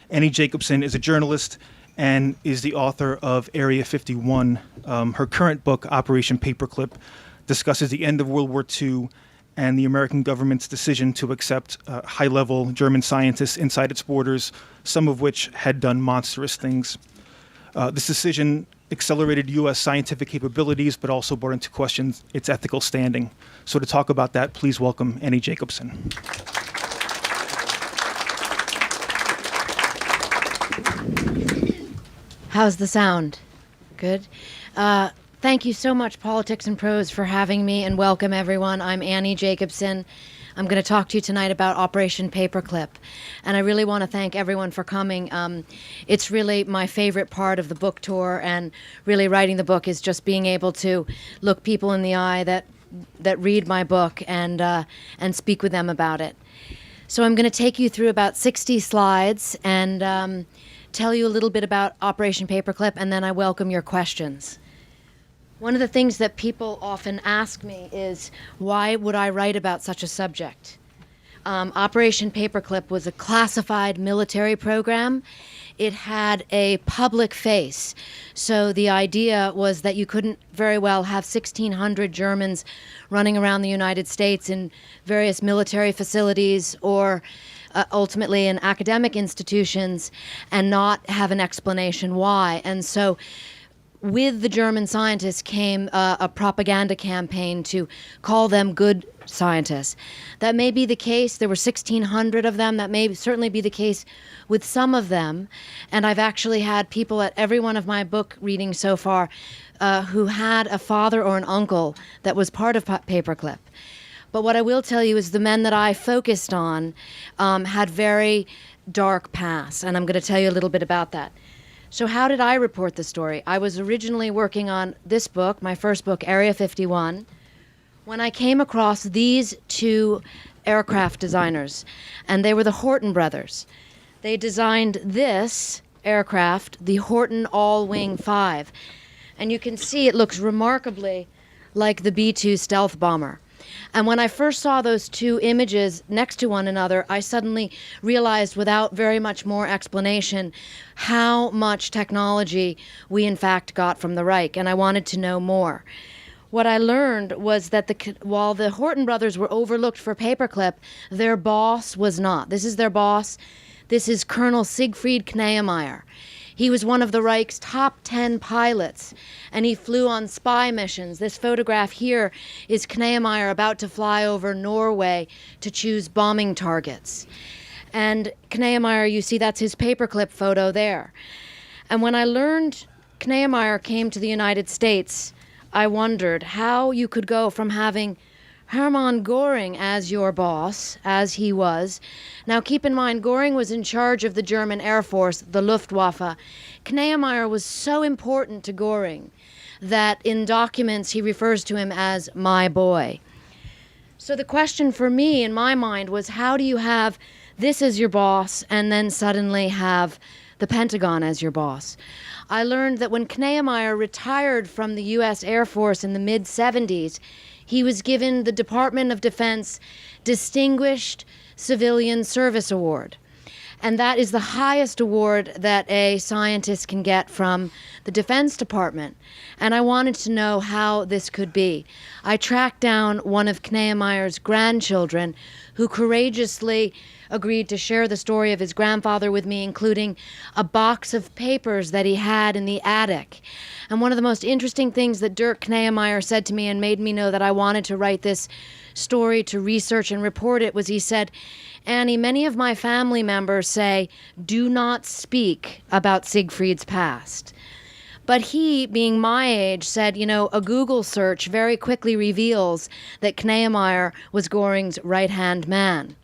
Annie Jacobsen is a journalist and is the author of Area 51. Her current book, Operation Paperclip, discusses the end of World War II and the American government's decision to accept high-level German scientists inside its borders, some of which had done monstrous things. This decision accelerated U.S. scientific capabilities, but also brought into question its ethical standing. So to talk about that, please welcome Annie Jacobsen. How's the sound? Good. Thank you so much, Politics and Prose, for having me, and welcome everyone. I'm Annie Jacobsen. I'm going to talk to you tonight about Operation Paperclip, and I really want to thank everyone for coming. It's really my favorite part of the book tour, and really writing the book is just being able to look people in the eye that read my book and speak with them about it. So I'm going to take you through about 60 slides and tell you a little bit about Operation Paperclip, and then I welcome your questions. One of the things that people often ask me is, why would I write about such a subject? Operation Paperclip was a classified military program. It had a public face. So the idea was that you couldn't very well have 1,600 Germans running around the United States in various military facilities or ultimately in academic institutions and not have an explanation why. And so with the German scientists came a propaganda campaign to call them good scientists. That may be the case. There were 1,600 of them. That may certainly be the case with some of them. And I've actually had people at every one of my book readings so far who had a father or an uncle that was part of Paperclip. But what I will tell you is the men that I focused on had very dark pasts, and I'm going to tell you a little bit about that. So how did I report the story? I was originally working on this book, my first book, Area 51, when I came across these two aircraft designers, and they were the Horten brothers. They designed this aircraft, the Horten All-Wing 5, and you can see it looks remarkably like the B-2 stealth bomber. And when I first saw those two images next to one another, I suddenly realized, without very much more explanation, how much technology we in fact got from the Reich, and I wanted to know more. What I learned was that while the Horten brothers were overlooked for Paperclip, their boss was not. This is their boss. This is Colonel Siegfried Kneemeyer. He was one of the Reich's top 10 pilots, and he flew on spy missions. This photograph here is Kneemeyer about to fly over Norway to choose bombing targets. And Kneemeyer, you see that's his Paperclip photo there. And when I learned Kneemeyer came to the United States, I wondered how you could go from having Hermann Göring as your boss, as he was. Now keep in mind, Göring was in charge of the German Air Force, the Luftwaffe. Kneemeyer was so important to Göring that in documents he refers to him as my boy. So the question for me in my mind was, how do you have this as your boss and then suddenly have the Pentagon as your boss? I learned that when Kneemeyer retired from the U.S. Air Force in the mid-70s, he was given the Department of Defense Distinguished Civilian Service Award. And that is the highest award that a scientist can get from the Defense Department. And I wanted to know how this could be. I tracked down one of Kneemeyer's grandchildren who courageously agreed to share the story of his grandfather with me, including a box of papers that he had in the attic. And one of the most interesting things that Dirk Kneemeyer said to me and made me know that I wanted to write this story, to research and report it, was he said, Annie, many of my family members say, do not speak about Siegfried's past. But he, being my age, said, a Google search very quickly reveals that Kneemeyer was Göring's right-hand man.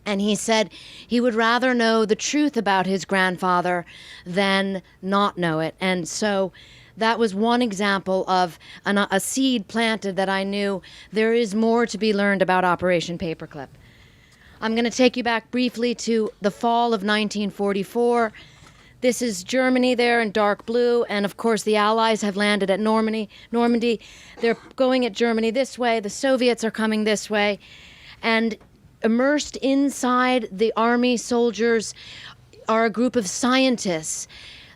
And he said he would rather know the truth about his grandfather than not know it. And so that was one example of a seed planted that I knew there is more to be learned about Operation Paperclip. I'm going to take you back briefly to the fall of 1944. This is Germany there in dark blue, and of course the Allies have landed at Normandy. They're going at Germany this way, the Soviets are coming this way, and immersed inside the army soldiers are a group of scientists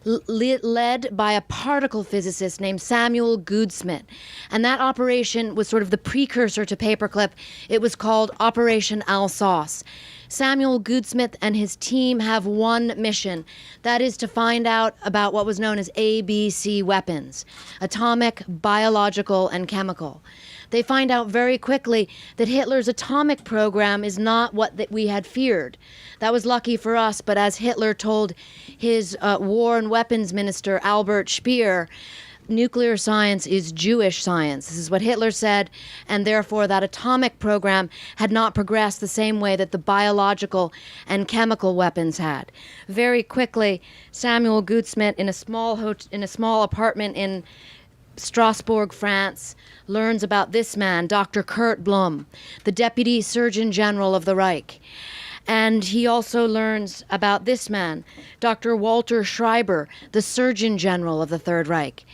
led by a particle physicist named Samuel Goudsmit. And that operation was sort of the precursor to Paperclip. It was called Operation Alsace. Samuel Goudsmit and his team have one mission. That is to find out about what was known as ABC weapons: atomic, biological, and chemical. They find out very quickly that Hitler's atomic program is not what that we had feared. That was lucky for us, but as Hitler told his war and weapons minister, Albert Speer, nuclear science is Jewish science. This is what Hitler said, and therefore that atomic program had not progressed the same way that the biological and chemical weapons had. Very quickly, Samuel Goudsmit, in a small apartment in Strasbourg, France, learns about this man, Dr. Kurt Blum, the Deputy Surgeon General of the Reich. And he also learns about this man, Dr. Walter Schreiber, the Surgeon General of the Third Reich.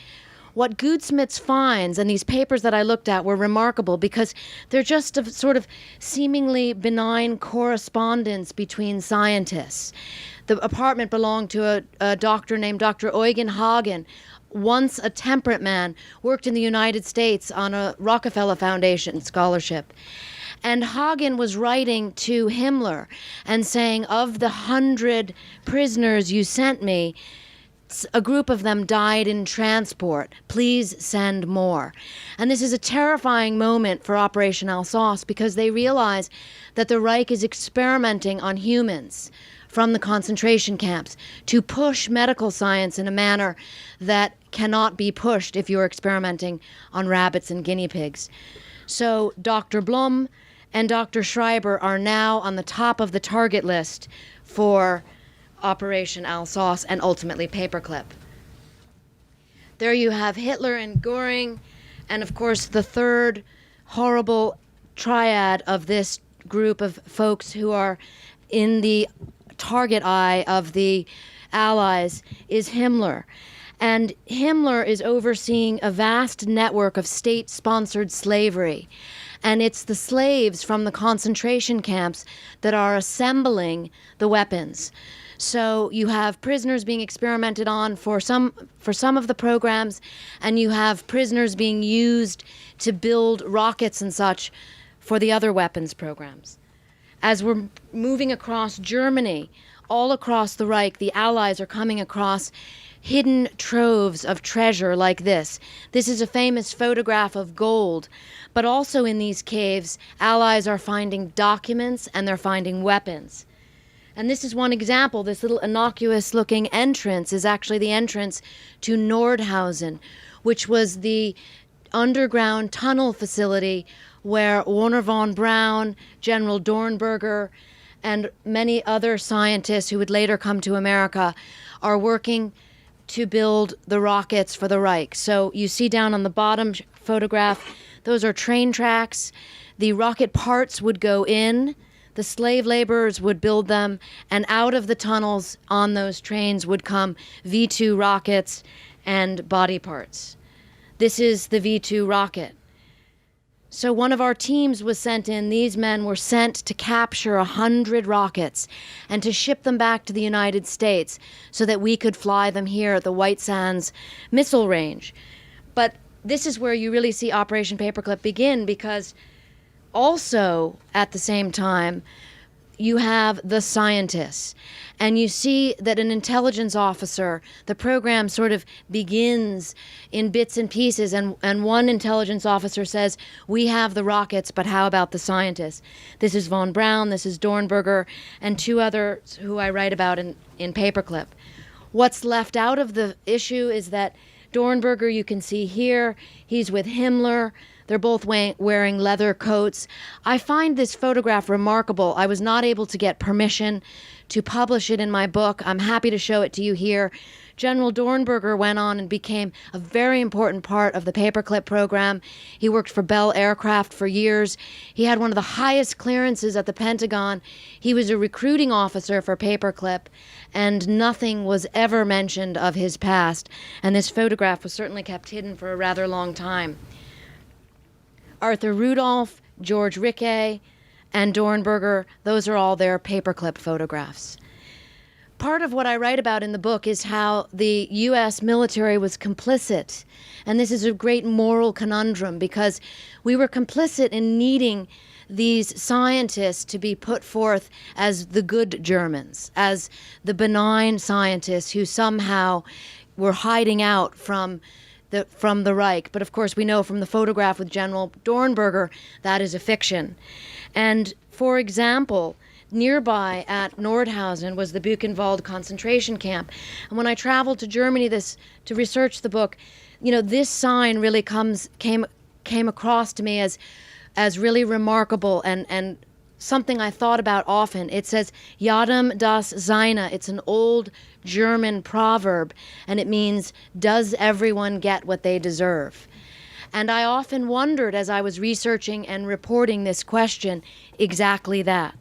What Goudsmit finds, and these papers that I looked at were remarkable because they're just a sort of seemingly benign correspondence between scientists. The apartment belonged to a doctor named Dr. Eugen Hagen, once a temperate man, worked in the United States on a Rockefeller Foundation scholarship. And Hagen was writing to Himmler and saying, of the 100 prisoners you sent me, a group of them died in transport. Please send more. And this is a terrifying moment for Operation Alsace because they realize that the Reich is experimenting on humans from the concentration camps to push medical science in a manner that cannot be pushed if you're experimenting on rabbits and guinea pigs. So Dr. Blum and Dr. Schreiber are now on the top of the target list for Operation Alsace and ultimately Paperclip. There you have Hitler and Goering, and of course the third horrible triad of this group of folks who are in the target eye of the Allies is Himmler. And Himmler is overseeing a vast network of state-sponsored slavery. And it's the slaves from the concentration camps that are assembling the weapons. So you have prisoners being experimented on for some of the programs, and you have prisoners being used to build rockets and such for the other weapons programs. As we're moving across Germany, all across the Reich, the Allies are coming across hidden troves of treasure like this. This is a famous photograph of gold, but also in these caves, Allies are finding documents and they're finding weapons. And this is one example. This little innocuous-looking entrance is actually the entrance to Nordhausen, which was the underground tunnel facility where Wernher von Braun, General Dornberger, and many other scientists who would later come to America are working to build the rockets for the Reich. So you see down on the bottom photograph, those are train tracks. The rocket parts would go in, the slave laborers would build them, and out of the tunnels on those trains would come V-2 rockets and body parts. This is the V-2 rocket. So one of our teams was sent in. These men were sent to capture 100 rockets and to ship them back to the United States so that we could fly them here at the White Sands missile range. But this is where you really see Operation Paperclip begin, because also at the same time you have the scientists. And you see that an intelligence officer, the program sort of begins in bits and pieces, and one intelligence officer says, we have the rockets, but how about the scientists? This is von Braun, this is Dornberger, and two others who I write about in Paperclip. What's left out of the issue is that Dornberger, you can see here, he's with Himmler. They're both wearing leather coats. I find this photograph remarkable. I was not able to get permission to publish it in my book. I'm happy to show it to you here. General Dornberger went on and became a very important part of the Paperclip program. He worked for Bell Aircraft for years. He had one of the highest clearances at the Pentagon. He was a recruiting officer for Paperclip, and nothing was ever mentioned of his past. And this photograph was certainly kept hidden for a rather long time. Arthur Rudolph, George Rickey, and Dornberger, those are all their Paperclip photographs. part of what I write about in the book is how the U.S. military was complicit. And this is a great moral conundrum because we were complicit in needing these scientists to be put forth as the good Germans, as the benign scientists who somehow were hiding out from the Reich. But of course, we know from the photograph with General Dornberger that is a fiction. And for example, nearby at Nordhausen was the Buchenwald concentration camp. And when I traveled to Germany to research the book, this sign really came across to me as really remarkable and something I thought about often. It says, Jedem das Seine. It's an old German proverb, and it means, does everyone get what they deserve? And I often wondered as I was researching and reporting this question, exactly that.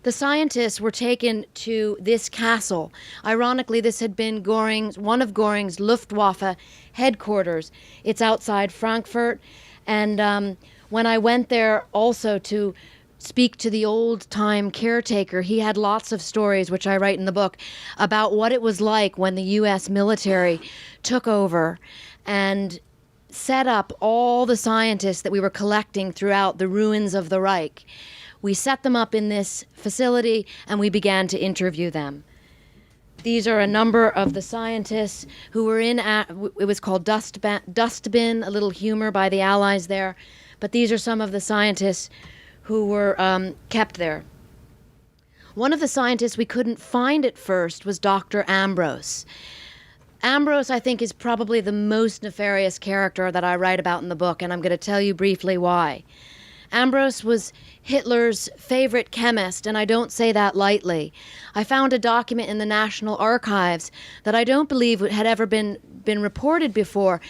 The scientists were taken to this castle. Ironically, this had been one of Göring's Luftwaffe headquarters. It's outside Frankfurt, and when I went there also to speak to the old-time caretaker, he had lots of stories, which I write in the book, about what it was like when the U.S. military took over and set up all the scientists that we were collecting throughout the ruins of the Reich. We set them up in this facility, and we began to interview them. These are a number of the scientists who were it was called Dustbin, a little humor by the Allies there. But these are some of the scientists who were kept there. One of the scientists we couldn't find at first was Dr. Ambros. Ambros, I think, is probably the most nefarious character that I write about in the book, and I'm going to tell you briefly why. Ambros was Hitler's favorite chemist, and I don't say that lightly. I found a document in the National Archives that I don't believe had ever been reported before.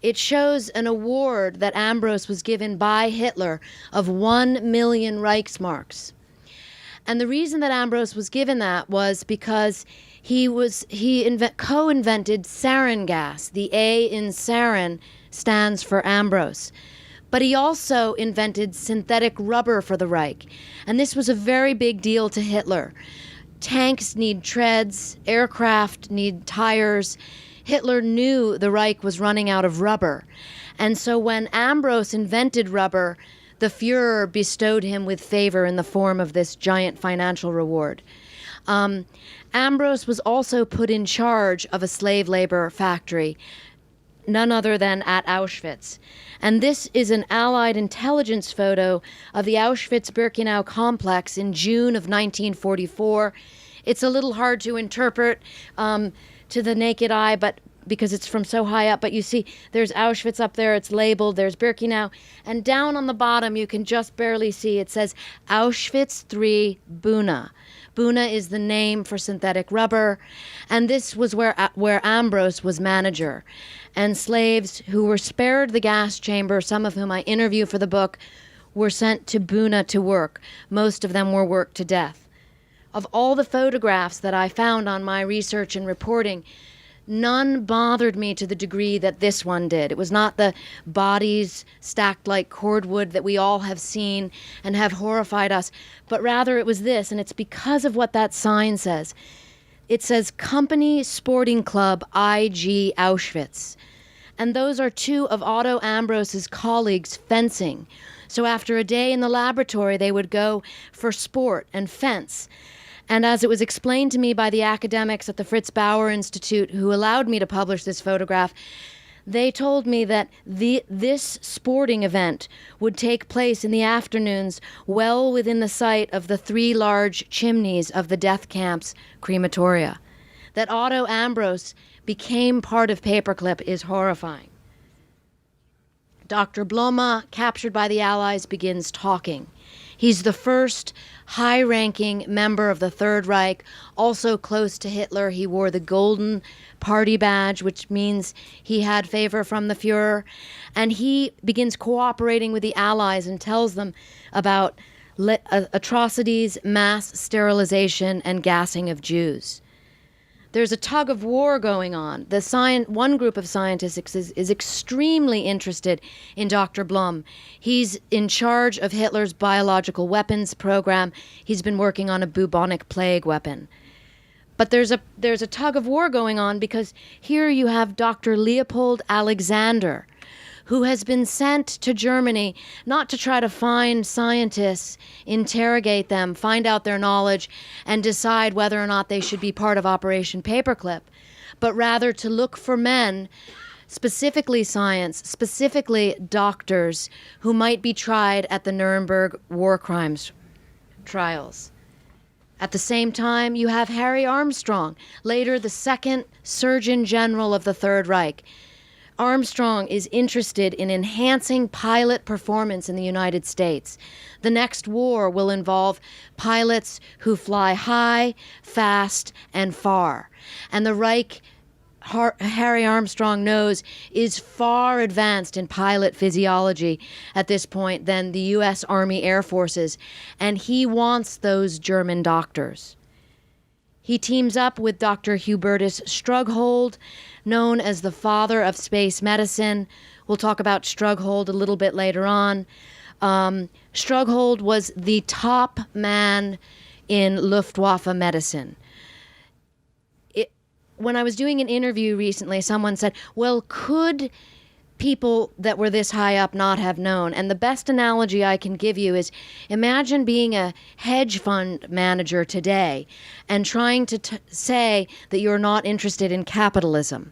It shows an award that Ambros was given by Hitler of 1 million Reichsmarks. And the reason that Ambros was given that was because he co-invented sarin gas. The A in sarin stands for Ambros. But he also invented synthetic rubber for the Reich. And this was a very big deal to Hitler. Tanks need treads, aircraft need tires. Hitler knew the Reich was running out of rubber. And so when Ambros invented rubber, the Fuhrer bestowed him with favor in the form of this giant financial reward. Ambros was also put in charge of a slave labor factory, none other than at Auschwitz. And this is an Allied intelligence photo of the Auschwitz-Birkenau complex in June of 1944. It's a little hard to interpret to the naked eye, but because it's from so high up, but you see there's Auschwitz up there, it's labeled, there's Birkenau, and down on the bottom you can just barely see, it says Auschwitz III Buna. Buna is the name for synthetic rubber, and this was where Ambros was manager. And slaves who were spared the gas chamber, some of whom I interview for the book, were sent to Buna to work. Most of them were worked to death. Of all the photographs that I found on my research and reporting, none bothered me to the degree that this one did. It was not the bodies stacked like cordwood that we all have seen and have horrified us, but rather it was this, and it's because of what that sign says. It says Company Sporting Club IG Auschwitz. And those are two of Otto Ambros's colleagues fencing. So after a day in the laboratory, they would go for sport and fence. And as it was explained to me by the academics at the Fritz Bauer Institute who allowed me to publish this photograph, they told me that this sporting event would take place in the afternoons well within the sight of the 3 large chimneys of the death camp's crematoria. That Otto Ambros became part of Paperclip is horrifying. Dr. Bloma, captured by the Allies, begins talking. He's the first high-ranking member of the Third Reich, also close to Hitler. He wore the golden party badge, which means he had favor from the Fuhrer. And he begins cooperating with the Allies and tells them about atrocities, mass sterilization, and gassing of Jews. There's a tug of war going on. One group of scientists is extremely interested in Dr. Blum. He's in charge of Hitler's biological weapons program. He's been working on a bubonic plague weapon. But there's a tug of war going on, because here you have Dr. Leopold Alexander, who has been sent to Germany not to try to find scientists, interrogate them, find out their knowledge, and decide whether or not they should be part of Operation Paperclip, but rather to look for men, specifically science, specifically doctors, who might be tried at the Nuremberg war crimes trials. At the same time, you have Harry Armstrong, later the second Surgeon General of the Third Reich. Armstrong is interested in enhancing pilot performance in the United States. The next war will involve pilots who fly high, fast, and far. And the Reich, Harry Armstrong knows, is far advanced in pilot physiology at this point than the U.S. Army Air Forces, and he wants those German doctors. He teams up with Dr. Hubertus Strughold, known as the father of space medicine. We'll talk about Strughold a little bit later on. Strughold was the top man in Luftwaffe medicine. When I was doing an interview recently, someone said, well, could people that were this high up not have known? And the best analogy I can give you is, imagine being a hedge fund manager today and trying to say that you're not interested in capitalism.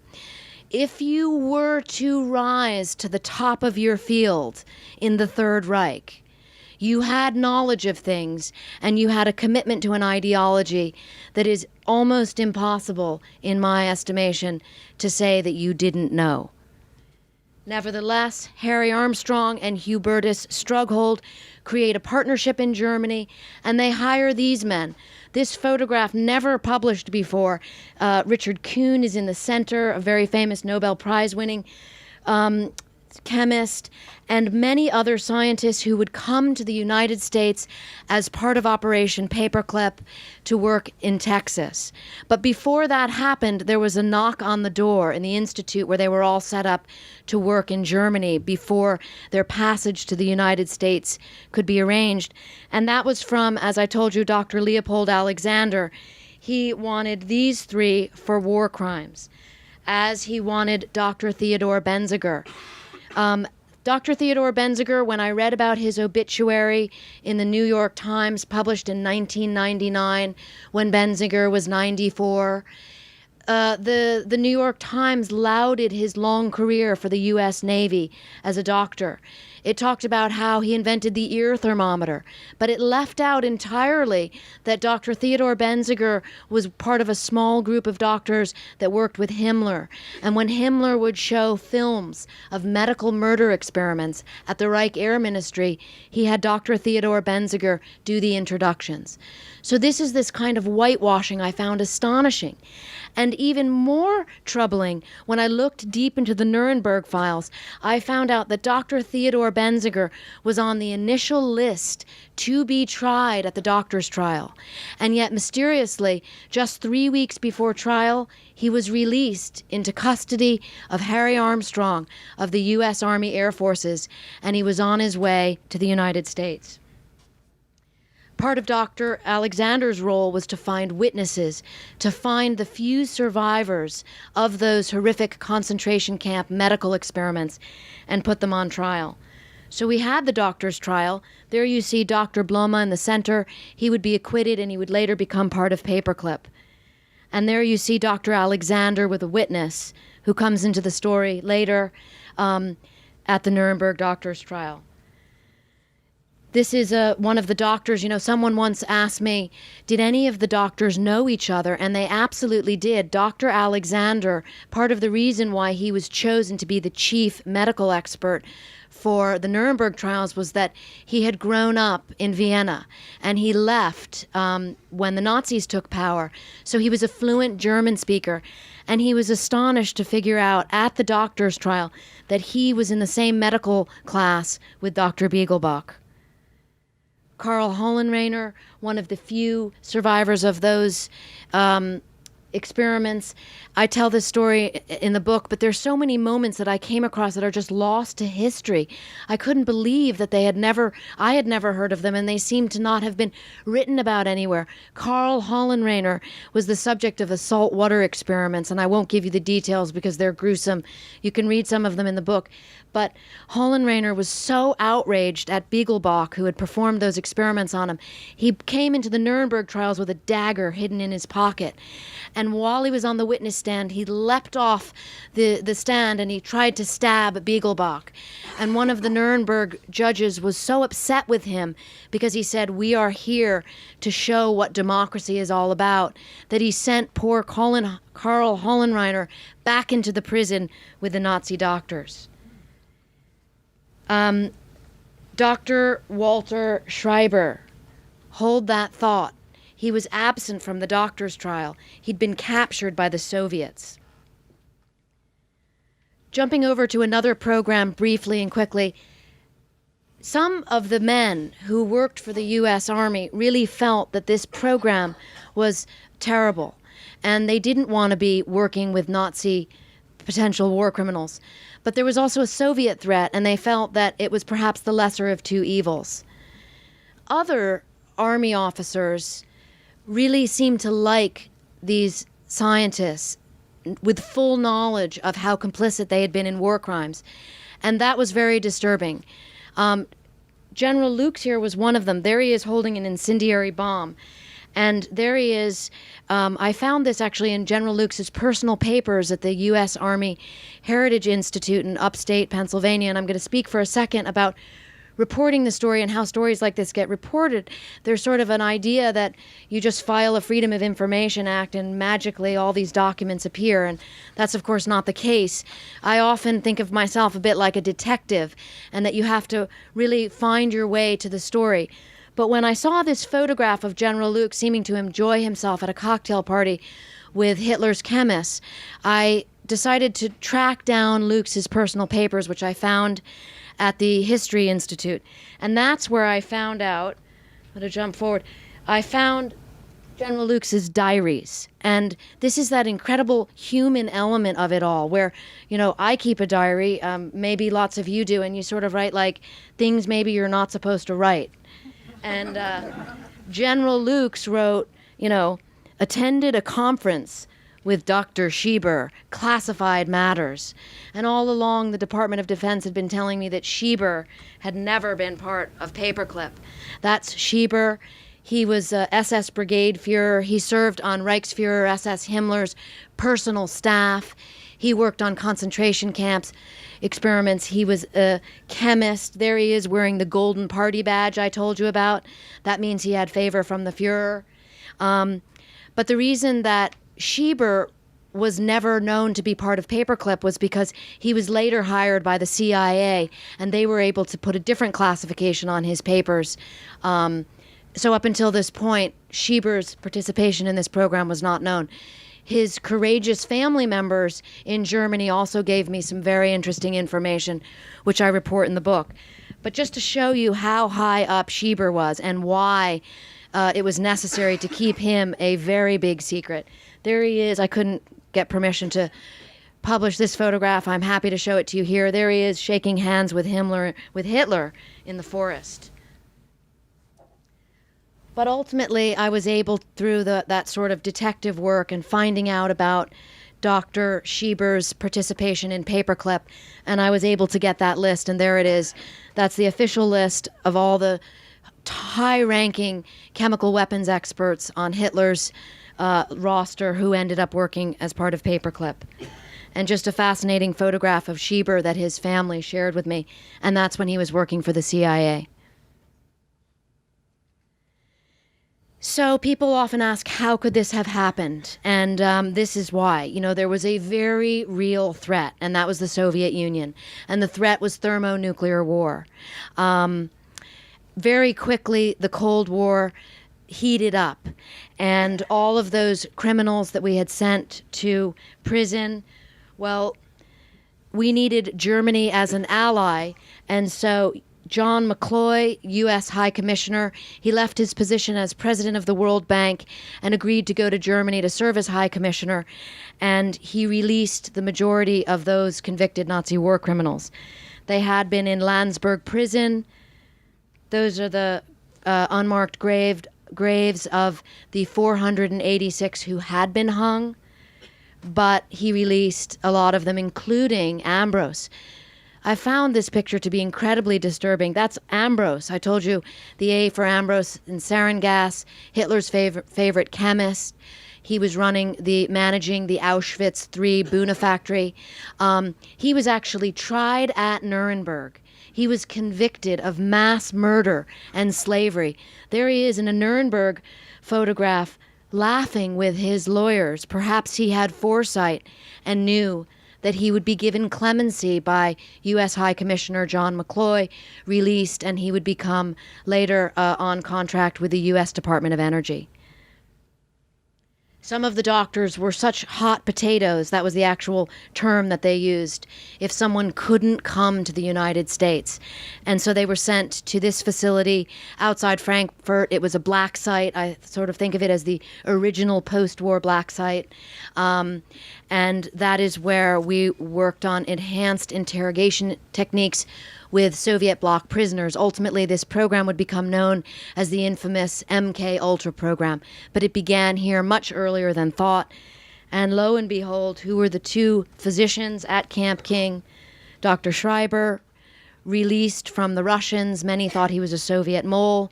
If you were to rise to the top of your field in the Third Reich, you had knowledge of things, and you had a commitment to an ideology that is almost impossible, in my estimation, to say that you didn't know. Nevertheless, Harry Armstrong and Hubertus Strughold create a partnership in Germany, and they hire these men. This photograph, never published before. Richard Kuhn is in the center, a very famous Nobel Prize-winning chemist, and many other scientists who would come to the United States as part of Operation Paperclip to work in Texas. But before that happened, there was a knock on the door in the institute where they were all set up to work in Germany before their passage to the United States could be arranged. And that was from, as I told you, Dr. Leopold Alexander. He wanted these three for war crimes, as he wanted Dr. Theodore Benziger. Dr. Theodore Benziger, when I read about his obituary in the New York Times, published in 1999, when Benziger was 94, the New York Times lauded his long career for the U.S. Navy as a doctor. It talked about how he invented the ear thermometer, but it left out entirely that Dr. Theodore Benziger was part of a small group of doctors that worked with Himmler. And when Himmler would show films of medical murder experiments at the Reich Air Ministry, he had Dr. Theodore Benziger do the introductions. So this kind of whitewashing I found astonishing. And even more troubling, when I looked deep into the Nuremberg files, I found out that Dr. Theodore Benziger was on the initial list to be tried at the doctor's trial. And yet, mysteriously, just 3 weeks before trial, he was released into custody of Harry Armstrong of the U.S. Army Air Forces, and he was on his way to the United States. Part of Dr. Alexander's role was to find witnesses, to find the few survivors of those horrific concentration camp medical experiments and put them on trial. So we had the doctor's trial. There you see Dr. Bloma in the center. He would be acquitted, and he would later become part of Paperclip. And there you see Dr. Alexander with a witness who comes into the story later at the Nuremberg doctor's trial. This is one of the doctors. Someone once asked me, did any of the doctors know each other? And they absolutely did. Dr. Alexander, part of the reason why he was chosen to be the chief medical expert for the Nuremberg trials was that he had grown up in Vienna, and he left when the Nazis took power. So he was a fluent German speaker, and he was astonished to figure out at the doctor's trial that he was in the same medical class with Dr. Biegelbach. Karl Hollenreiner, one of the few survivors of those experiments. I tell this story in the book, but there's so many moments that I came across that are just lost to history. I couldn't believe that I had never heard of them, and they seemed to not have been written about anywhere. Karl Hollenreiner was the subject of the saltwater experiments, and I won't give you the details because they're gruesome. You can read some of them in the book. But Hollenreiner was so outraged at Biegelbach, who had performed those experiments on him. He came into the Nuremberg trials with a dagger hidden in his pocket. And while he was on the witness stand, he leapt off the stand and he tried to stab Biegelbach. And one of the Nuremberg judges was so upset with him because he said, "We are here to show what democracy is all about," that he sent poor Karl Hollenreiner back into the prison with the Nazi doctors. Dr. Walter Schreiber, hold that thought. He was absent from the doctor's trial. He'd been captured by the Soviets. Jumping over to another program briefly and quickly, some of the men who worked for the U.S. Army really felt that this program was terrible, and they didn't want to be working with Nazi potential war criminals. But there was also a Soviet threat, and they felt that it was perhaps the lesser of two evils. Other Army officers really seemed to like these scientists with full knowledge of how complicit they had been in war crimes, and that was very disturbing. General Lukes here was one of them. There he is holding an incendiary bomb. And there he is. I found this actually in General Lukes' personal papers at the U.S. Army Heritage Institute in upstate Pennsylvania. And I'm going to speak for a second about reporting the story and how stories like this get reported. There's sort of an idea that you just file a Freedom of Information Act and magically all these documents appear. And that's, of course, not the case. I often think of myself a bit like a detective, and that you have to really find your way to the story. But when I saw this photograph of General Lukes seeming to enjoy himself at a cocktail party with Hitler's chemists, I decided to track down Lukes' personal papers, which I found at the History Institute. And that's where I found out, I'm going to jump forward, I found General Lukes' diaries. And this is that incredible human element of it all, where, you know, I keep a diary, maybe lots of you do, and you sort of write like things maybe you're not supposed to write. And General Lukes wrote, you know, attended a conference with Dr. Schieber, classified matters. And all along, the Department of Defense had been telling me that Schieber had never been part of Paperclip. That's Schieber. He was SS Brigade Führer. He served on Reichsführer SS Himmler's personal staff. He worked on concentration camps experiments. He was a chemist. There he is wearing the golden party badge I told you about. That means he had favor from the Führer. But the reason that Schieber was never known to be part of Paperclip was because he was later hired by the CIA, and they were able to put a different classification on his papers. So up until this point, Schieber's participation in this program was not known. His courageous family members in Germany also gave me some very interesting information, which I report in the book. But just to show you how high up Schieber was and why it was necessary to keep him a very big secret. There he is. I couldn't get permission to publish this photograph. I'm happy to show it to you here. There he is shaking hands with Hitler in the forest. But ultimately, I was able, through that sort of detective work and finding out about Dr. Schieber's participation in Paperclip, and I was able to get that list, and there it is. That's the official list of all the high-ranking chemical weapons experts on Hitler's roster who ended up working as part of Paperclip. And just a fascinating photograph of Schieber that his family shared with me, and that's when he was working for the CIA. So people often ask, how could this have happened? And this is why. You know, there was a very real threat, and that was the Soviet Union. And the threat was thermonuclear war. Very quickly, the Cold War heated up. And all of those criminals that we had sent to prison, well, we needed Germany as an ally. And so John McCloy, U.S. High Commissioner, he left his position as president of the World Bank and agreed to go to Germany to serve as High Commissioner, and he released the majority of those convicted Nazi war criminals. They had been in Landsberg prison. Those are the unmarked graves of the 486 who had been hung, but he released a lot of them, including Ambrose. I found this picture to be incredibly disturbing. That's Ambrose. I told you the A for Ambrose in sarin gas, Hitler's favorite chemist. He was managing the Auschwitz III Buna factory. He was actually tried at Nuremberg. He was convicted of mass murder and slavery. There he is in a Nuremberg photograph laughing with his lawyers. Perhaps he had foresight and knew that he would be given clemency by U.S. High Commissioner John McCloy, released, and he would become later on contract with the U.S. Department of Energy. Some of the doctors were such hot potatoes, that was the actual term that they used, if someone couldn't come to the United States. And so they were sent to this facility outside Frankfurt. It was a black site. I sort of think of it as the original post-war black site. And that is where we worked on enhanced interrogation techniques with Soviet bloc prisoners. Ultimately, this program would become known as the infamous MK Ultra program, but it began here much earlier than thought. And lo and behold, who were the two physicians at Camp King? Dr. Schreiber, released from the Russians. Many thought he was a Soviet mole.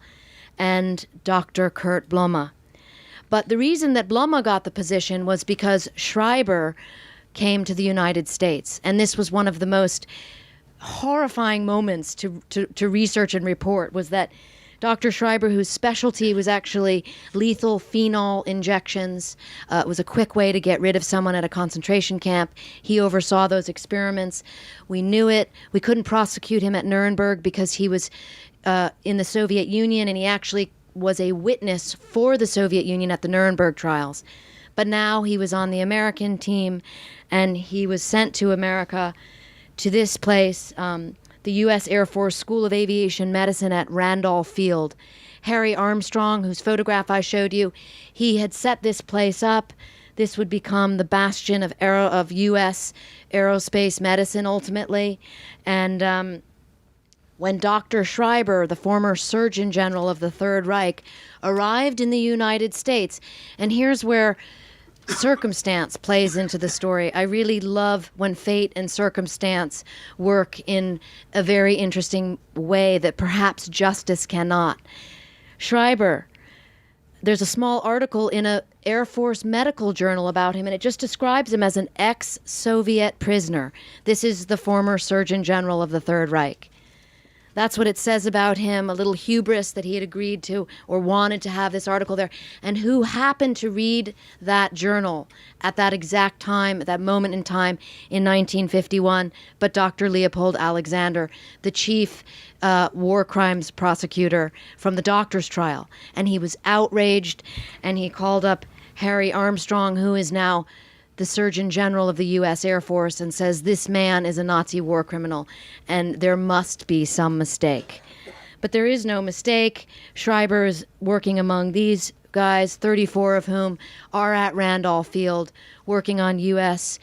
And Dr. Kurt Blome. But the reason that Blome got the position was because Schreiber came to the United States. And this was one of the most horrifying moments to research and report, was that Dr. Schreiber, whose specialty was actually lethal phenol injections, it was a quick way to get rid of someone at a concentration camp. He oversaw those experiments. We knew it. We couldn't prosecute him at Nuremberg because he was in the Soviet Union, and he actually was a witness for the Soviet Union at the Nuremberg trials. But now he was on the American team, and he was sent to America, to this place, the U.S. Air Force School of Aviation Medicine at Randolph Field. Harry Armstrong, whose photograph I showed you, he had set this place up. This would become the bastion of U.S. aerospace medicine ultimately. And when Dr. Schreiber, the former Surgeon General of the Third Reich, arrived in the United States, and here's where circumstance plays into the story. I really love when fate and circumstance work in a very interesting way that perhaps justice cannot. Schreiber, there's a small article in a Air Force medical journal about him, and it just describes him as an ex-Soviet prisoner. This is the former Surgeon General of the Third Reich. That's what it says about him, a little hubris that he had agreed to or wanted to have this article there. And who happened to read that journal at that exact time, at that moment in time in 1951, but Dr. Leopold Alexander, the chief war crimes prosecutor from the doctor's trial. And he was outraged, and he called up Harry Armstrong, who is now the Surgeon General of the U.S. Air Force, and says this man is a Nazi war criminal and there must be some mistake. But there is no mistake. Schreiber is working among these guys, 34 of whom are at Randolph Field working on U.S.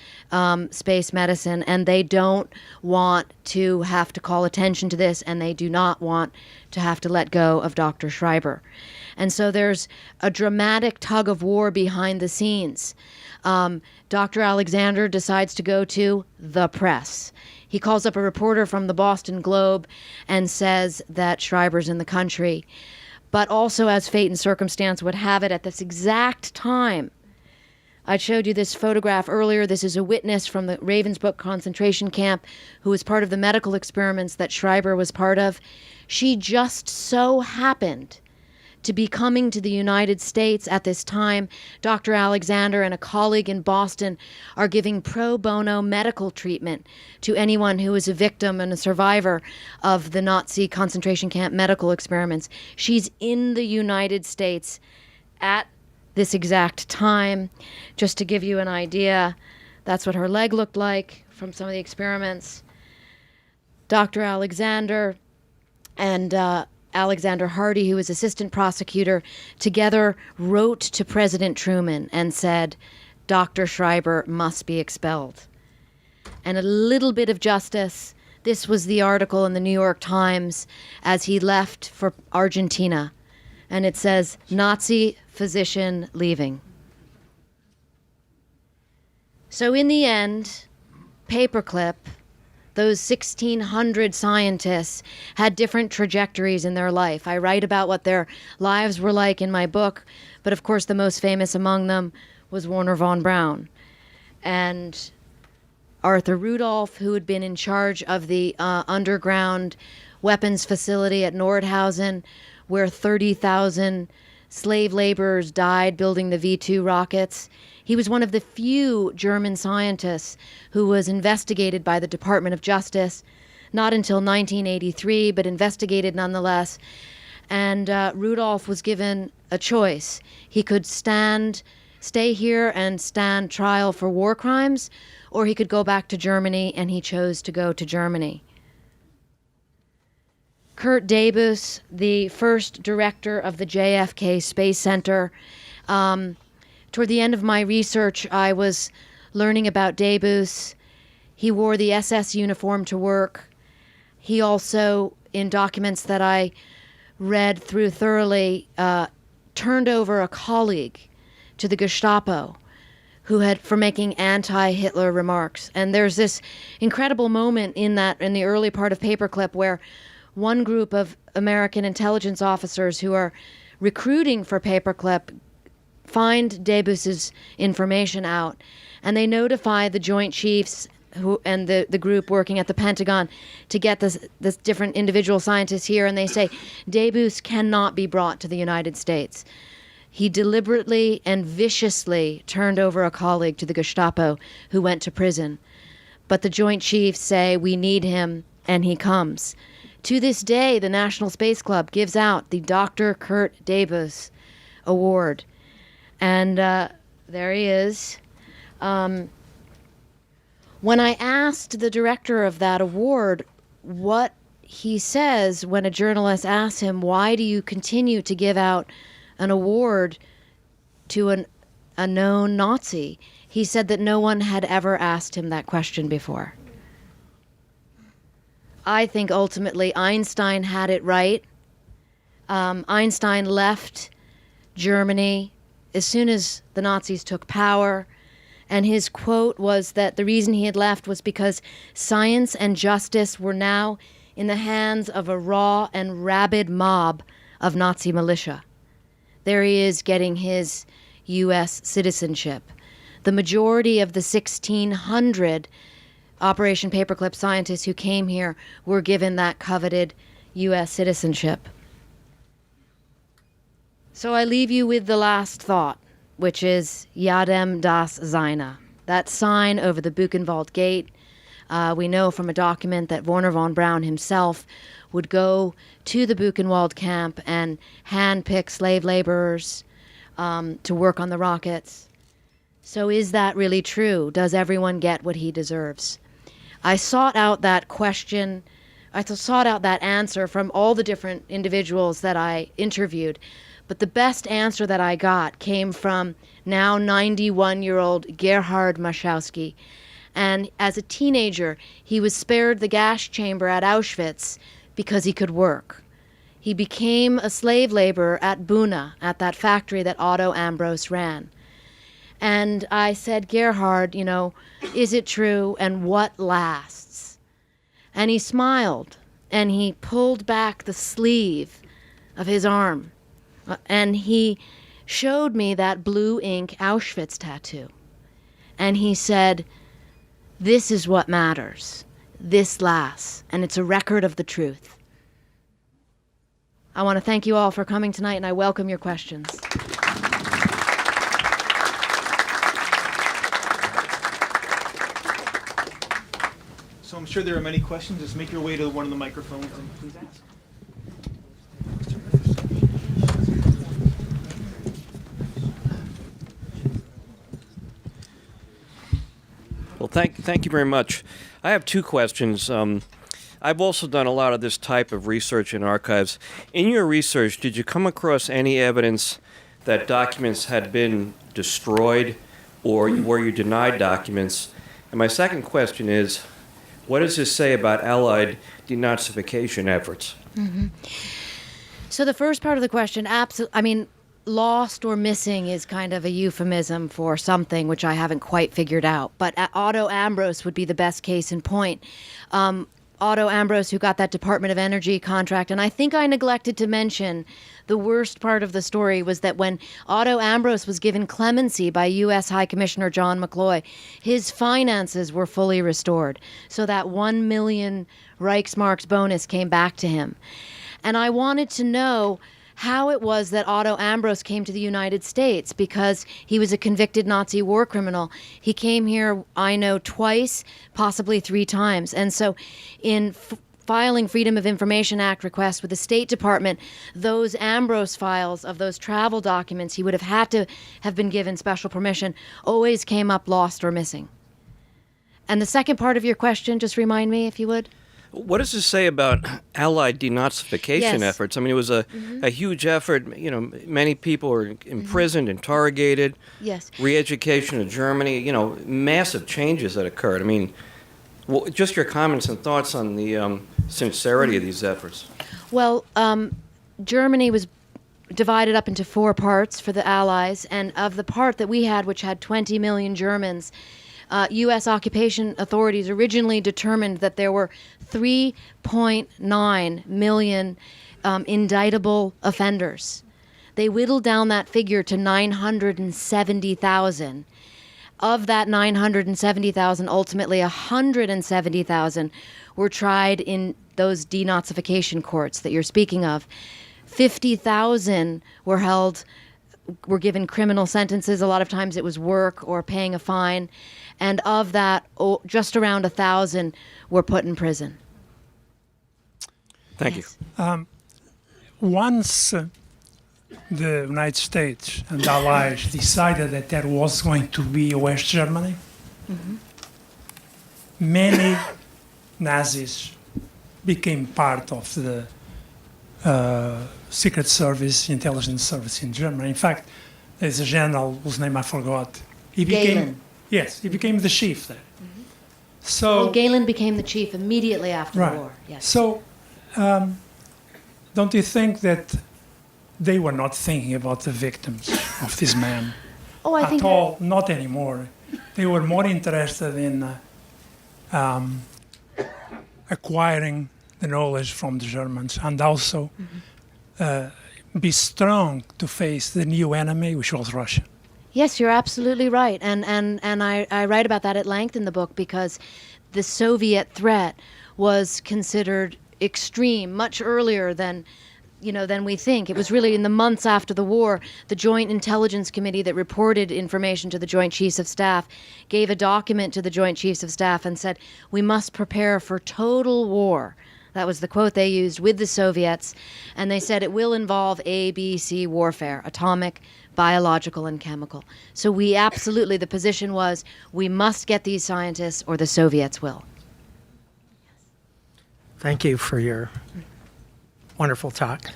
space medicine, and they don't want to have to call attention to this, and they do not want to have to let go of Dr. Schreiber. And so there's a dramatic tug of war behind the scenes. Dr. Alexander decides to go to the press. He calls up a reporter from the Boston Globe and says that Schreiber's in the country. But also, as fate and circumstance would have it, at this exact time, I showed you this photograph earlier. This is a witness from the Ravensbrück concentration camp who was part of the medical experiments that Schreiber was part of. She just so happened to be coming to the United States at this time. Dr. Alexander and a colleague in Boston are giving pro bono medical treatment to anyone who is a victim and a survivor of the Nazi concentration camp medical experiments. She's in the United States at this exact time. Just to give you an idea, that's what her leg looked like from some of the experiments. Dr. Alexander and Alexander Hardy, who was assistant prosecutor, together wrote to President Truman and said, Dr. Schreiber must be expelled. And a little bit of justice. This was the article in the New York Times as he left for Argentina. And it says, Nazi physician leaving. So in the end, Paperclip, those 1,600 scientists had different trajectories in their life. I write about what their lives were like in my book, but of course the most famous among them was Wernher von Braun. And Arthur Rudolph, who had been in charge of the underground weapons facility at Nordhausen, where 30,000 slave laborers died building the V-2 rockets. He was one of the few German scientists who was investigated by the Department of Justice, not until 1983, but investigated nonetheless. And Rudolph was given a choice. He could stay here and stand trial for war crimes, or he could go back to Germany, and he chose to go to Germany. Kurt Debus, the first director of the JFK Space Center, toward the end of my research, I was learning about Debus. He wore the SS uniform to work. He also, in documents that I read through thoroughly, turned over a colleague to the Gestapo for making anti-Hitler remarks. And there's this incredible moment in the early part of Paperclip where one group of American intelligence officers who are recruiting for Paperclip find Debus's information out, and they notify the Joint Chiefs and the group working at the Pentagon to get this different individual scientists here, and they say, Debus cannot be brought to the United States. He deliberately and viciously turned over a colleague to the Gestapo who went to prison. But the Joint Chiefs say, we need him, and he comes. To this day, the National Space Club gives out the Dr. Kurt Debus Award. And there he is. When I asked the director of that award what he says when a journalist asks him, why do you continue to give out an award to a known Nazi, he said that no one had ever asked him that question before. I think ultimately Einstein had it right. Einstein left Germany as soon as the Nazis took power, and his quote was that the reason he had left was because science and justice were now in the hands of a raw and rabid mob of Nazi militia. There he is getting his U.S. citizenship. The majority of the 1,600 Operation Paperclip scientists who came here were given that coveted U.S. citizenship. So I leave you with the last thought, which is Yadem das Seine, that sign over the Buchenwald Gate. We know from a document that Wernher von Braun himself would go to the Buchenwald camp and handpick slave laborers to work on the rockets. So is that really true? Does everyone get what he deserves? I sought out that question. I sought out that answer from all the different individuals that I interviewed. But the best answer that I got came from now 91-year-old Gerhard Maschowski. And as a teenager, he was spared the gas chamber at Auschwitz because he could work. He became a slave laborer at Buna, at that factory that Otto Ambros ran. And I said, Gerhard, is it true, and what lasts? And he smiled, and he pulled back the sleeve of his arm, and he showed me that blue ink Auschwitz tattoo. And he said, this is what matters. This lasts, and it's a record of the truth. I want to thank you all for coming tonight, and I welcome your questions. So I'm sure there are many questions. Just make your way to one of the microphones and please ask. Well, thank you very much. I have two questions. I've also done a lot of this type of research in archives. In your research, did you come across any evidence that documents had been destroyed or were you denied documents? And my second question is, what does this say about Allied denazification efforts? So the first part of the question, lost or missing is kind of a euphemism for something which I haven't quite figured out. But Otto Ambros would be the best case in point. Otto Ambros, who got that Department of Energy contract. And I think I neglected to mention the worst part of the story was that when Otto Ambros was given clemency by U.S. High Commissioner John McCloy, his finances were fully restored. So that 1 million Reichsmarks bonus came back to him. And I wanted to know how it was that Otto Ambros came to the United States, because he was a convicted Nazi war criminal. He came here, I know, twice, possibly 3 times. And so in filing Freedom of Information Act requests with the State Department, those Ambros files of those travel documents he would have had to have been given special permission always came up lost or missing. And the second part of your question, just remind me if you would. What does this say about Allied denazification efforts? I mean, it was a huge effort. You know, many people were imprisoned, interrogated. Yes. Re-education in Germany. You know, massive changes that occurred. I mean, just your comments and thoughts on the sincerity of these efforts. Well, Germany was divided up into 4 parts for the Allies, and of the part that we had, which had 20 million Germans, U.S. occupation authorities originally determined that there were 3.9 million indictable offenders. They whittled down that figure to 970,000. Of that 970,000, ultimately 170,000 were tried in those denazification courts that you're speaking of. 50,000 were given criminal sentences. A lot of times it was work or paying a fine. And of that, just around 1,000 were put in prison. Thank you. Once the United States and Allies decided that there was going to be West Germany, many Nazis became part of the Secret Service, intelligence service in Germany. In fact, there's a general whose name I forgot. He became the chief there. So Galen became the chief immediately after the war. Yes. So don't you think that they were not thinking about the victims of this man at all? Not anymore. They were more interested in acquiring the knowledge from the Germans and also be strong to face the new enemy, which was Russia. Yes, you're absolutely right. And I write about that at length in the book because the Soviet threat was considered extreme much earlier than we think. It was really in the months after the war, the Joint Intelligence Committee that reported information to the Joint Chiefs of Staff gave a document to the Joint Chiefs of Staff and said, we must prepare for total war. That was the quote they used with the Soviets. And they said it will involve A, B, C warfare, atomic, biological, and chemical. So the position was, we must get these scientists or the Soviets will. Thank you for your wonderful talk.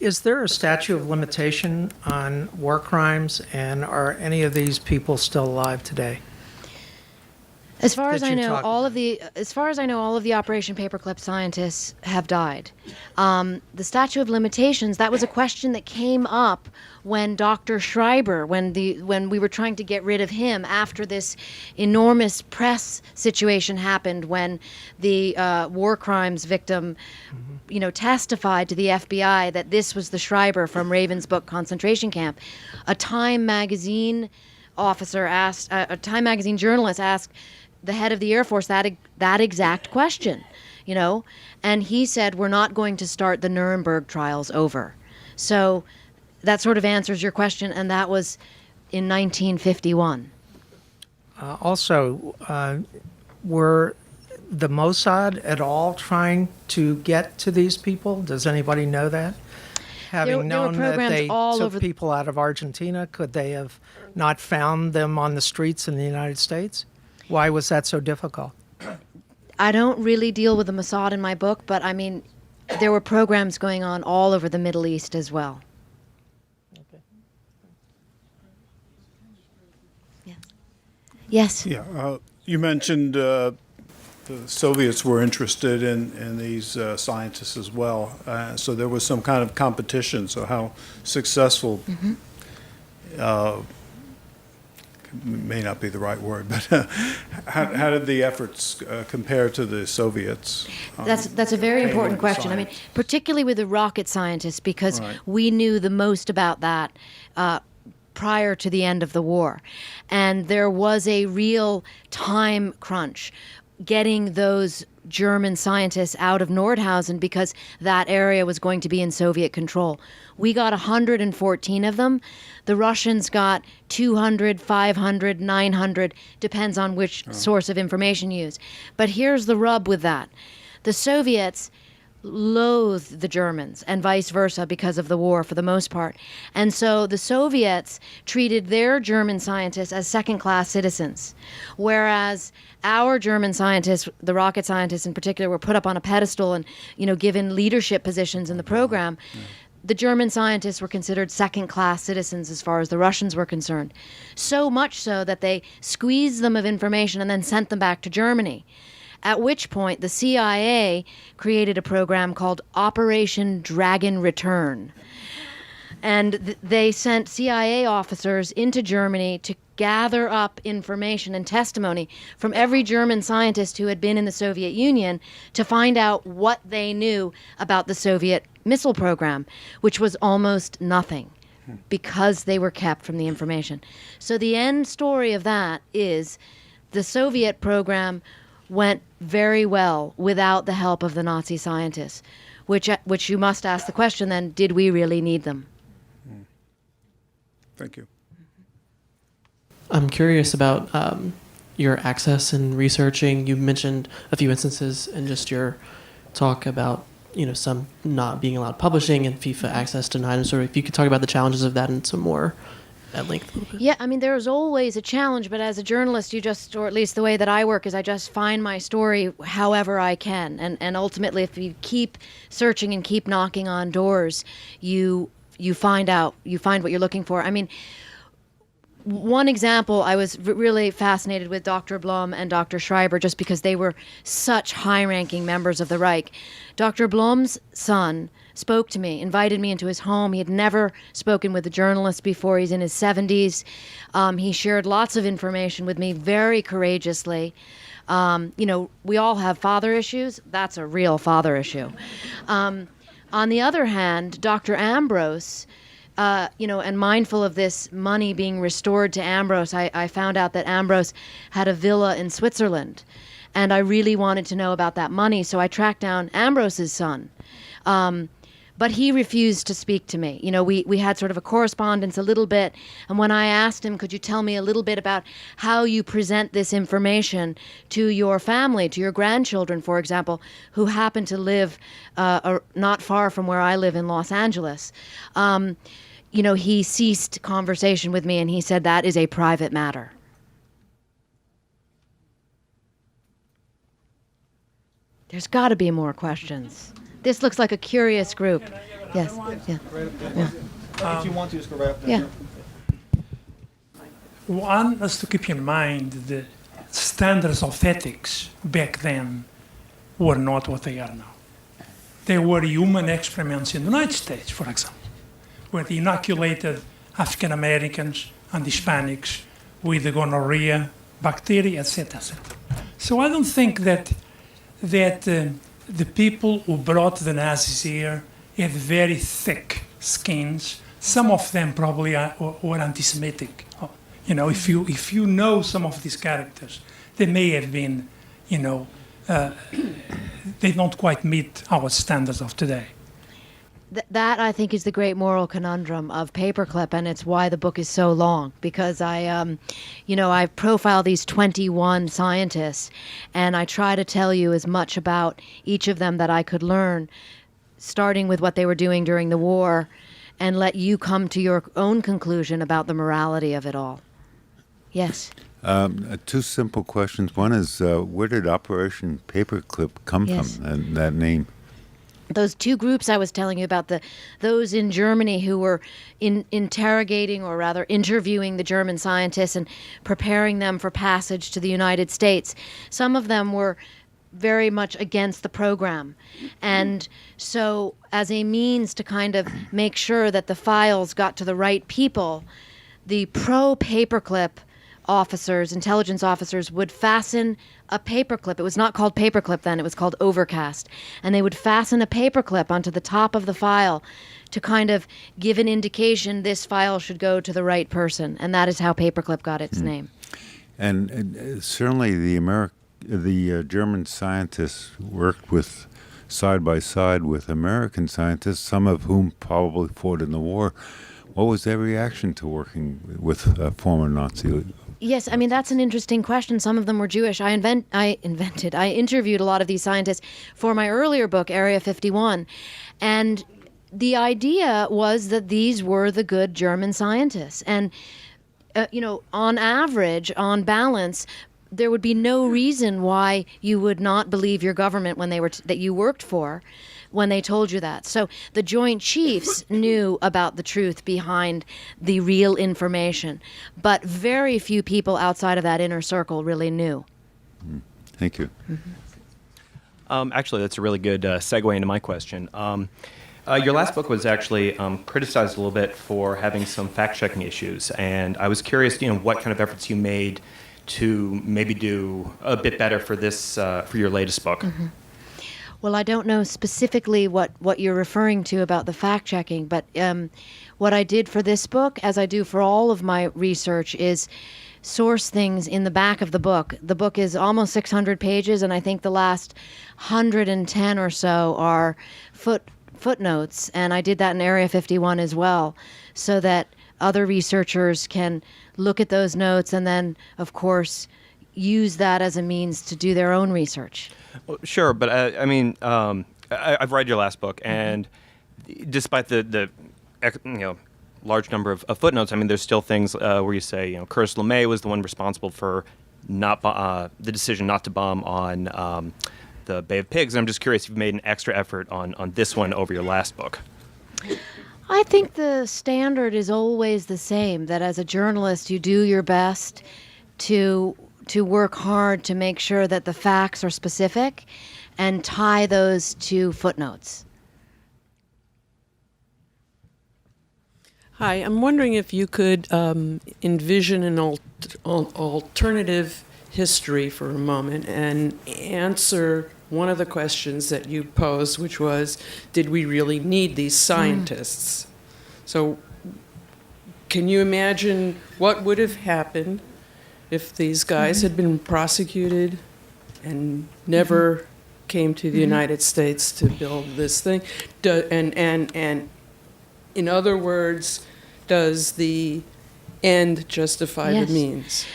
Is there a statute of limitation on war crimes, and are any of these people still alive today? As far as I know, all of the Operation Paperclip scientists have died. The statute of limitations, that was a question that came up when Dr. Schreiber, when we were trying to get rid of him after this enormous press situation happened when the war crimes victim, testified to the FBI that this was the Schreiber from Ravensbrück concentration camp. A Time magazine journalist asked the head of the Air Force that exact question, and he said, we're not going to start the Nuremberg trials over. So that sort of answers your question, and that was in 1951. Were the Mossad at all trying to get to these people? Does anybody know that? Having known that they took people out of Argentina, could they have not found them on the streets in the United States? Why was that so difficult? I don't really deal with the Mossad in my book, but I mean, there were programs going on all over the Middle East as well. Yes. Yes. Yeah, you mentioned the Soviets were interested in these scientists as well. So there was some kind of competition. So how successful may not be the right word, but how did the efforts compare to the Soviets? That's a very important question. I mean, particularly with the rocket scientists, because we knew the most about that prior to the end of the war. And there was a real time crunch getting those German scientists out of Nordhausen because that area was going to be in Soviet control. We got 114 of them. The Russians got 200, 500, 900, depends on which source of information you use. But here's the rub with that. The Soviets loathed the Germans and vice versa because of the war for the most part. And so the Soviets treated their German scientists as second-class citizens, whereas our German scientists, the rocket scientists in particular, were put up on a pedestal and, given leadership positions in the program. The German scientists were considered second-class citizens as far as the Russians were concerned. So much so that they squeezed them of information and then sent them back to Germany. At which point, the CIA created a program called Operation Dragon Return. And they sent CIA officers into Germany to gather up information and testimony from every German scientist who had been in the Soviet Union to find out what they knew about the Soviet missile program, which was almost nothing because they were kept from the information. So the end story of that is the Soviet program went very well without the help of the Nazi scientists, which you must ask the question then, did we really need them? Thank you. I'm curious about your access and researching. You mentioned a few instances in just your talk about some not being allowed publishing and FIFA access denied. And sort of if you could talk about the challenges of that and some more at length. Yeah, I mean, there's always a challenge, but as a journalist, or at least the way that I work is I just find my story however I can. And ultimately, if you keep searching and keep knocking on doors, you find what you're looking for. I mean, one example, I was really fascinated with Dr. Blom and Dr. Schreiber just because they were such high-ranking members of the Reich. Dr. Blom's son spoke to me, invited me into his home. He had never spoken with a journalist before. He's in his 70s. He shared lots of information with me very courageously. We all have father issues. That's a real father issue. On the other hand, Dr. Ambrose, and mindful of this money being restored to Ambrose, I found out that Ambrose had a villa in Switzerland. And I really wanted to know about that money, so I tracked down Ambrose's son. But he refused to speak to me. We had sort of a correspondence a little bit. And when I asked him, could you tell me a little bit about how you present this information to your family, to your grandchildren, for example, who happen to live not far from where I live in Los Angeles, he ceased conversation with me and he said that is a private matter. There's got to be more questions. This looks like a curious group. Yes. Yeah. If you want to, just go right up there. Yeah. One has to keep in mind the standards of ethics back then were not what they are now. They were human experiments in the United States, for example, where they inoculated African Americans and Hispanics with the gonorrhea bacteria, etc., etc. So I don't think that the people who brought the Nazis here had very thick skins. Some of them probably were anti-Semitic. If you know some of these characters, they may have been, they don't quite meet our standards of today. That, I think, is the great moral conundrum of Paperclip, and it's why the book is so long, because I profile these 21 scientists, and I try to tell you as much about each of them that I could learn, starting with what they were doing during the war, and let you come to your own conclusion about the morality of it all. Yes? Two simple questions. One is, where did Operation Paperclip come Yes. from, and that name? Those two groups I was telling you about, those in Germany who were interrogating, or rather interviewing, the German scientists and preparing them for passage to the United States. Some of them were very much against the program. And so as a means to kind of make sure that the files got to the right people, the pro-paperclip officers, intelligence officers, would fasten a paperclip. It was not called paperclip then, it was called overcast. And they would fasten a paperclip onto the top of the file to kind of give an indication this file should go to the right person. And that is how paperclip got its name. And certainly the German scientists worked with side by side with American scientists, some of whom probably fought in the war. What was their reaction to working with former Nazi? Yes, I mean, that's an interesting question. Some of them were Jewish. I interviewed a lot of these scientists for my earlier book, Area 51. And the idea was that these were the good German scientists. And, on average, on balance, there would be no reason why you would not believe your government when they were that you worked for, when they told you that. So the Joint Chiefs knew about the truth behind the real information, but very few people outside of that inner circle really knew. Thank you. Actually, that's a really good segue into my question. Your last book was actually criticized a little bit for having some fact-checking issues, and I was curious, what kind of efforts you made to maybe do a bit better for this, for your latest book. Mm-hmm. Well, I don't know specifically what you're referring to about the fact-checking, but what I did for this book, as I do for all of my research, is source things in the back of the book. The book is almost 600 pages, and I think the last 110 or so are footnotes, and I did that in Area 51 as well, so that other researchers can look at those notes and then, of course, use that as a means to do their own research. Well, sure, but I've read your last book, and despite the large number of footnotes, I mean, there's still things where you say, Curtis LeMay was the one responsible for the decision not to bomb on the Bay of Pigs. And I'm just curious if you've made an extra effort on this one over your last book. I think the standard is always the same, that as a journalist you do your best to work hard to make sure that the facts are specific and tie those to footnotes. Hi, I'm wondering if you could envision an alternative history for a moment and answer one of the questions that you posed, which was, did we really need these scientists? So can you imagine what would have happened if these guys had been prosecuted and never came to the United States to build this thing? And in other words, does the end justify the means?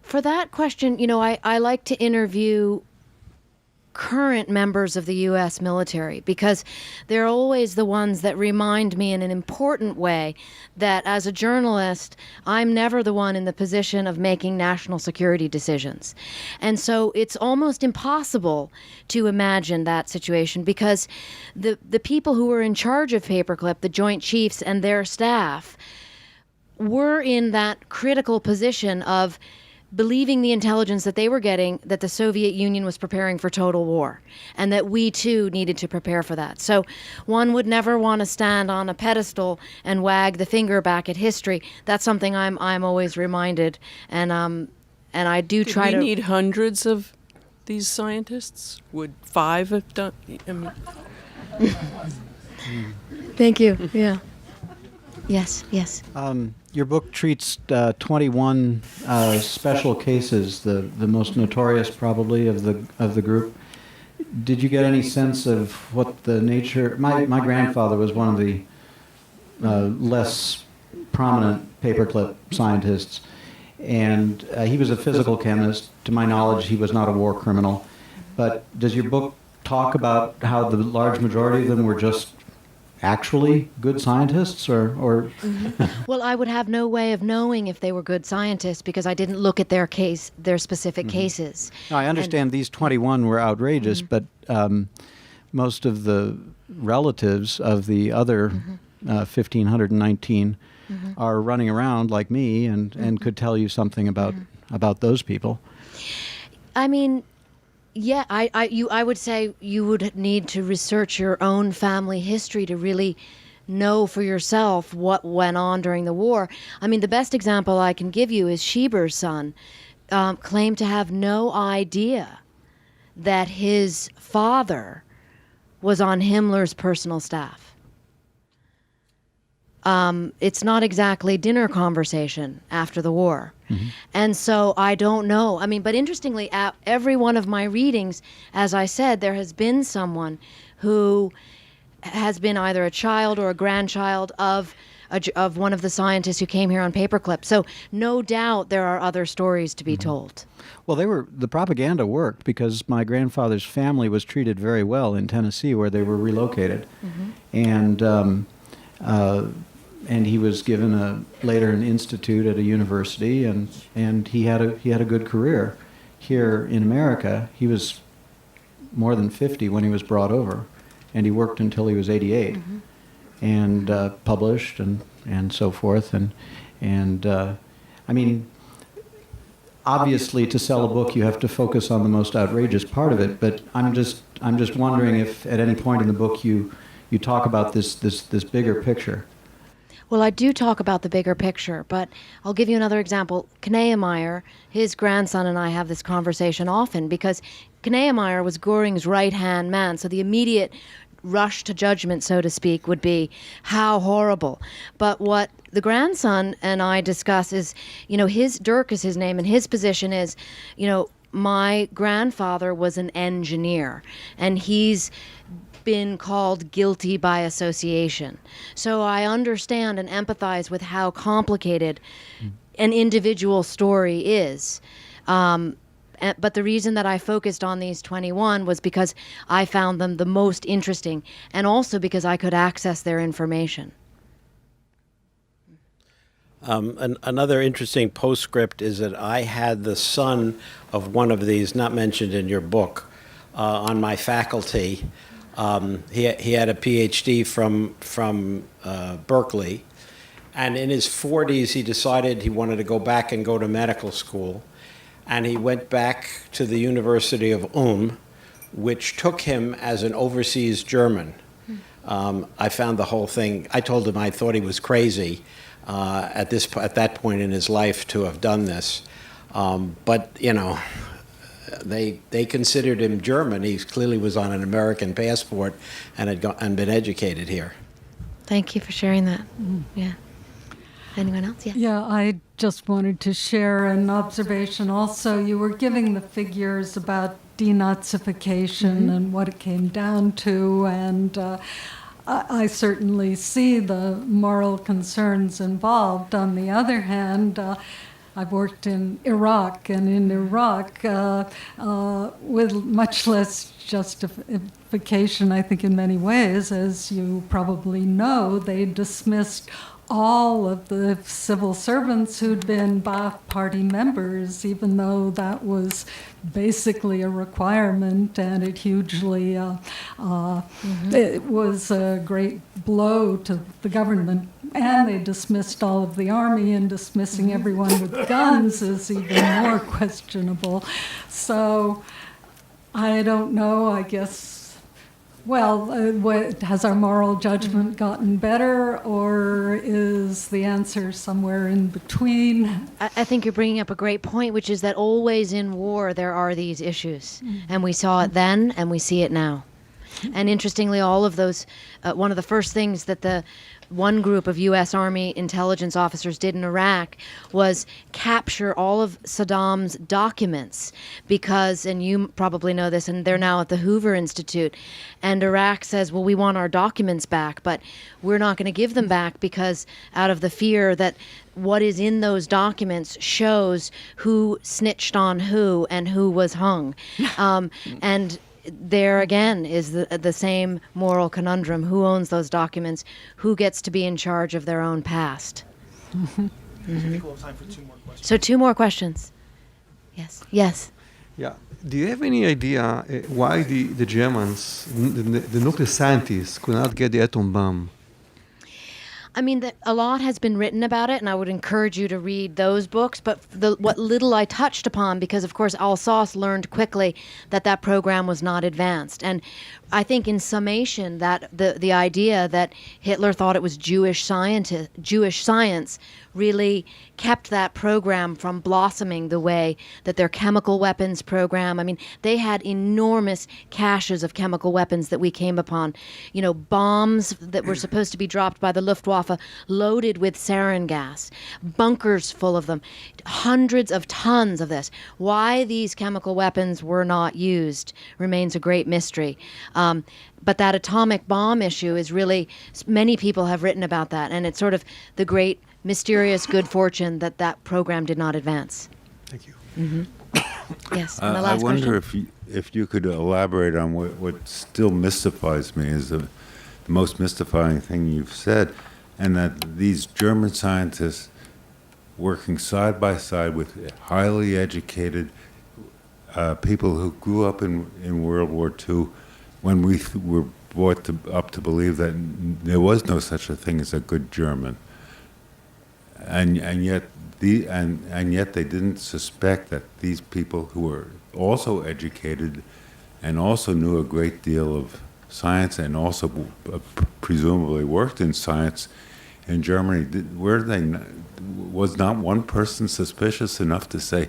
For that question, I like to interview current members of the U.S. military, because they're always the ones that remind me in an important way that as a journalist, I'm never the one in the position of making national security decisions. And so it's almost impossible to imagine that situation, because the people who were in charge of Paperclip, the Joint Chiefs and their staff, were in that critical position of believing the intelligence that they were getting, that the Soviet Union was preparing for total war, and that we too needed to prepare for that. So one would never want to stand on a pedestal and wag the finger back at history. That's something I'm always reminded, and I do try to. Do we need hundreds of these scientists? Would 5 have done? Thank you. Yeah. Yes. Your book treats 21 special cases, the most notorious probably of the group. Did you get any sense of what the nature? My grandfather was one of the less prominent paperclip scientists, and he was a physical chemist. To my knowledge, he was not a war criminal. But does your book talk about how the large majority of them were just actually good scientists, or Well, I would have no way of knowing if they were good scientists because I didn't look at their specific cases. Now, I understand these 21 were outrageous, but most of the relatives of the other 1,519 are running around like me and could tell you something about those people. I mean, yeah, I would say you would need to research your own family history to really know for yourself what went on during the war. I mean, the best example I can give you is Schieber's son claimed to have no idea that his father was on Himmler's personal staff. It's not exactly dinner conversation after the war. And so I don't know. I mean, but interestingly, at every one of my readings, as I said, there has been someone who has been either a child or a grandchild of one of the scientists who came here on Paperclip. So no doubt there are other stories to be told. Well, the propaganda worked because my grandfather's family was treated very well in Tennessee, where they were relocated, and he was given later an institute at a university, and he had a good career here in America. He was more than 50 when he was brought over, and he worked until he was 88, and published and so forth, and I mean, obviously to sell a book you have to focus on the most outrageous part of it, but I'm just wondering if at any point in the book you talk about this bigger picture. Well, I do talk about the bigger picture, but I'll give you another example. Kneemeyer, his grandson, and I have this conversation often because Kneemeyer was Göring's right-hand man, so the immediate rush to judgment, so to speak, would be how horrible. But what the grandson and I discuss is, Dirk is his name, and his position is, my grandfather was an engineer, and he's been called guilty by association. So I understand and empathize with how complicated an individual story is. But the reason that I focused on these 21 was because I found them the most interesting, and also because I could access their information. Another interesting postscript is that I had the son of one of these, not mentioned in your book, on my faculty. He had a PhD from Berkeley, and in his 40s he decided he wanted to go back and go to medical school, and he went back to the University of Ulm, which took him as an overseas German. I found the whole thing, I told him I thought he was crazy at that point in his life to have done this, but they considered him German. He clearly was on an American passport and had been educated here. Thank you for sharing that. Yeah. Anyone else? Yeah. Yeah, I just wanted to share an observation also. You were giving the figures about denazification and what it came down to, and I certainly see the moral concerns involved. On the other hand, I've worked in Iraq, and in Iraq, with much less justification, I think, in many ways, as you probably know, they dismissed all of the civil servants who'd been Ba'ath Party members, even though that was basically a requirement, and it hugely it was a great blow to the government. And they dismissed all of the army, and dismissing everyone with guns is even more questionable. So I don't know, I guess, has our moral judgment gotten better, or is the answer somewhere in between? I think you're bringing up a great point, which is that always in war there are these issues. And we saw it then, and we see it now. And interestingly, all of those, one of the first things that the one group of U.S. Army intelligence officers did in Iraq was capture all of Saddam's documents because, and you probably know this, and they're now at the Hoover Institute, and Iraq says, well, we want our documents back, but we're not going to give them back because out of the fear that what is in those documents shows who snitched on who and who was hung. And there again is the same moral conundrum. Who owns those documents? Who gets to be in charge of their own past? I think we'll have time for 2 more questions. So 2 more questions. Yes. Yes. Yeah. Do you have any idea why the Germans, the nuclear scientists, could not get the atom bomb? I mean, a lot has been written about it, and I would encourage you to read those books. But what little I touched upon, because of course Alsace learned quickly that program was not advanced, and I think in summation that the idea that Hitler thought it was Jewish science really kept that program from blossoming the way that their chemical weapons program. I mean, they had enormous caches of chemical weapons that we came upon. You know, bombs that were supposed to be dropped by the Luftwaffe loaded with sarin gas, bunkers full of them, hundreds of tons of this. Why these chemical weapons were not used remains a great mystery. But that atomic bomb issue is really, many people have written about that, and it's sort of the great mysterious good fortune that program did not advance. Thank you. Mm-hmm. Yes. And the last I wonder question? if you could elaborate on what still mystifies me is the most mystifying thing you've said, and that these German scientists working side by side with highly educated people who grew up in World War II, when we were brought up to believe that there was no such a thing as a good German, and yet they didn't suspect that these people who were also educated and also knew a great deal of science and also presumably worked in science in Germany, was not one person suspicious enough to say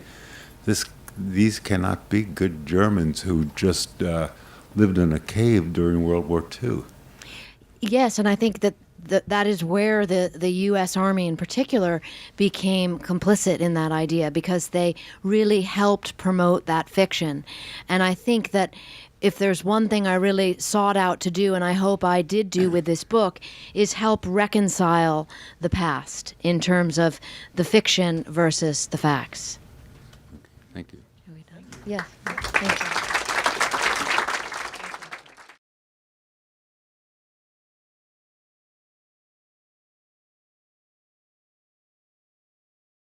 these cannot be good Germans who just lived in a cave during World War II? Yes, and I think that is where the U.S. Army in particular became complicit in that idea, because they really helped promote that fiction. And I think that if there's one thing I really sought out to do, and I hope I did do with this book, is help reconcile the past in terms of the fiction versus the facts. Thank you. Are we done? Yeah. Thank you.